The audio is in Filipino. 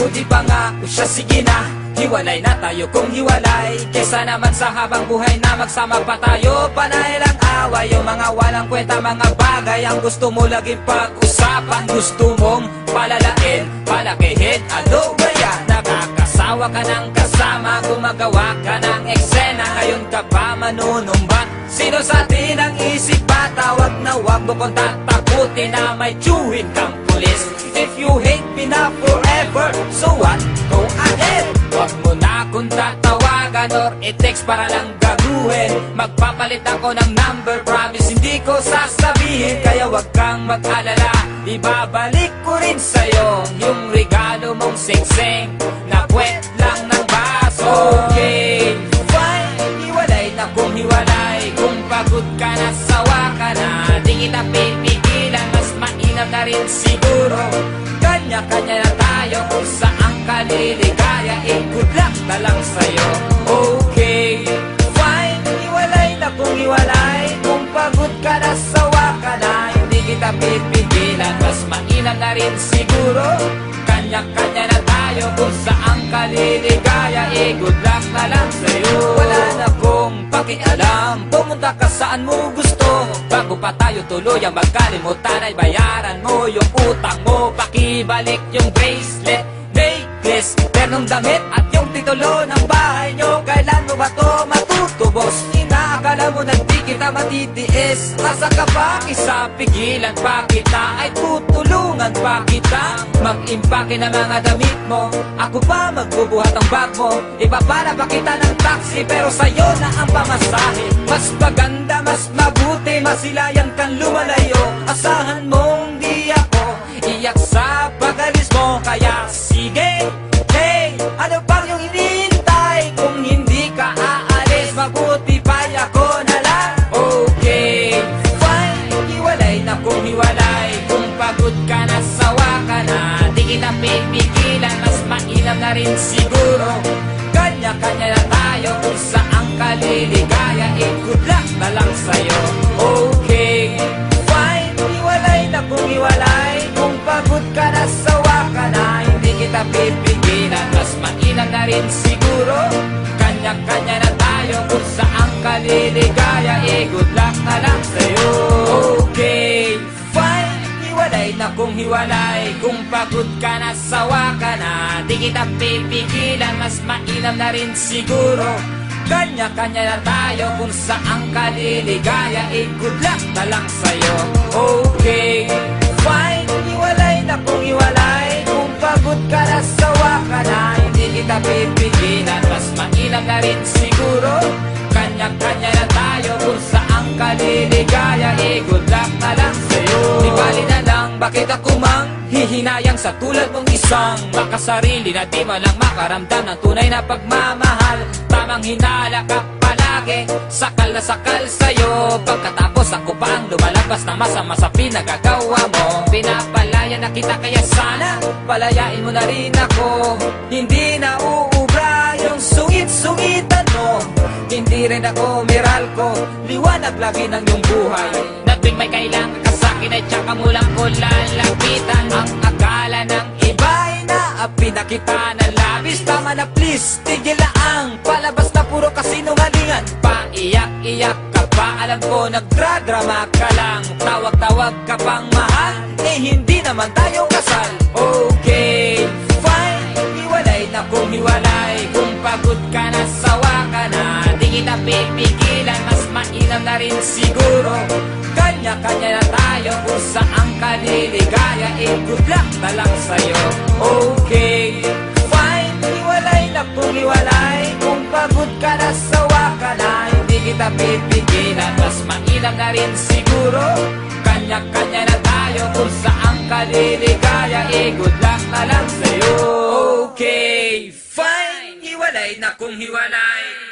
Buti pa nga, siya sige na, hiwalay na tayo kung hiwalay. Kesa naman sa habang buhay na magsama pa tayo. Panay lang away, yung mga walang kwenta, mga bagay ang gusto mo laging pag-usapan. Gusto mong palalain, palakihin, ano ba yan? Nakakasawa ka ng kasama, gumagawa ka ng eksena. Ngayon ka pa manunumbat, sino sa atin ang isip ba? Tawag na wag mo kung tatakutin na may tiyuhin kang pulis. If you hate me na forever, so what? Go ahead! Wag mo na kung tatawagan or i-text para lang gaguhin. Magpapalit ako ng number, promise hindi ko sasabihin. Kaya wag kang mag-alala, ibabalik ko rin sa'yo yung regalo mong singsing na puwet lang ng baso. Okay, fine, hiwalay na kung hiwalay. Kung pagod ka na, sawa ka na, di kita pipigilan, mas mainam na rin siguro. Kanya-kanya na tayo kung saan ka liligaya. Good luck na lang sa'yo. Okay, fine, hiwalay na kung hiwalay. Kung pagod ka na, sawa ka na, hindi kita pipigilan, mas mainam na rin siguro. Kanya-kanya na tayo kung saan ka liligaya. Good luck na lang sa'yo. Wala na kong pakialam, pumunta ka saan mo gusto. Bago pa tayo tuluyang magkalimutan ay bayaran mo yung utang mo. Pakibalik yung bracelet, necklace, ternong damit at yung titulo ng bahay nyo. Kailan mo ba to matutubos? Inaakala mo na di kita matitiis. Asa ka pa? Isa pigilan pa kita, ay tutulungan pa kita. Mag-impake na mga damit mo, ako pa magbubuhat ang bag mo. Ipapala pa kita ng taxi, pero sa'yo na ang pamasahe. Mas maganda, mas mabuti, masilayan kang lumalayo. Asahan mong di ako iyak sa pag-alis mo. Kaya sige, hey, ano pang yung hinihintay? Kung hindi ka aalis, mabuti pa ako na lang. Okay, fine, hiwalay na kung hiwalay. Kung pagod ka na, sawa ka na, di kita pipigilan, mas mainam na rin siguro. Kanya-kanya na tayo kung saan ka liligaya. Good luck na lang sa'yo. Okay, fine, hiwalay na kung hiwalay. Kung pagod ka na, sawa ka na, hindi kita pipigilan, mas mainam na rin siguro. Kanya-kanya na tayo kung saan ka liligaya. Good luck na lang sa'yo. Okay, fine, hiwalay na kung hiwalay. Kung pagod ka na, sawa ka na, di kita pipigilan, mas mainam na rin siguro. Kanya-kanya na tayo kung saan ka liligaya. Good luck na lang sa'yo. Okay, fine, hiwalay na kung hiwalay. Kung pagod ka na, sawa ka na, hindi kita pipigilan, mas mainam na rin siguro. Kanya-kanya na tayo kung saan ka liligaya. Good luck na lang sa'yo. Di bali na lang, bakit ako mang hihinayang sa tulad mong isang makasarili na di man lang makaramdam ng tunay na pagmamahal. Tamang hinala ka palagi, sakal na sakal sa'yo. Pagkatapos ako pa ang lumalabas na masama sa pinagagawa mo. Pinapalaya na kita, kaya sana palayain mo na rin ako. Hindi na uubra yung sungit-sungitan mo. Hindi rin ako Meralco, liwanag lagi ng iyong buhay. Na tuwing may kailangan ka sa'kin ay tsaka mo lang ko lalapitan. Ang akala ng iba ay naapi na kita na labis. Tama na please, tigil na ang palabas na puro kasinungalingan. Paiyak-iyak ka pa, alam ko nagdradrama ka lang. Tawag-tawag ka pang mahal, eh hindi naman tayo kasal. Okay, fine, hiwalay na kung hiwalay. Kung pagod ka na, sawa ka na, di kita pipigilan, mas mainam na rin siguro. Kanya-kanya na tayo kung saan ka liligaya. Good luck na lang sa'yo. Okay, fine, hiwalay na kung hiwalay. Kung pagod ka na, sawa ka na, hindi kita pipigilan, mas mainam na rin siguro. Kanya-kanya na tayo kung saan ka liligaya. Good luck na lang sa'yo. Okay, fine, hiwalay na kung hiwalay.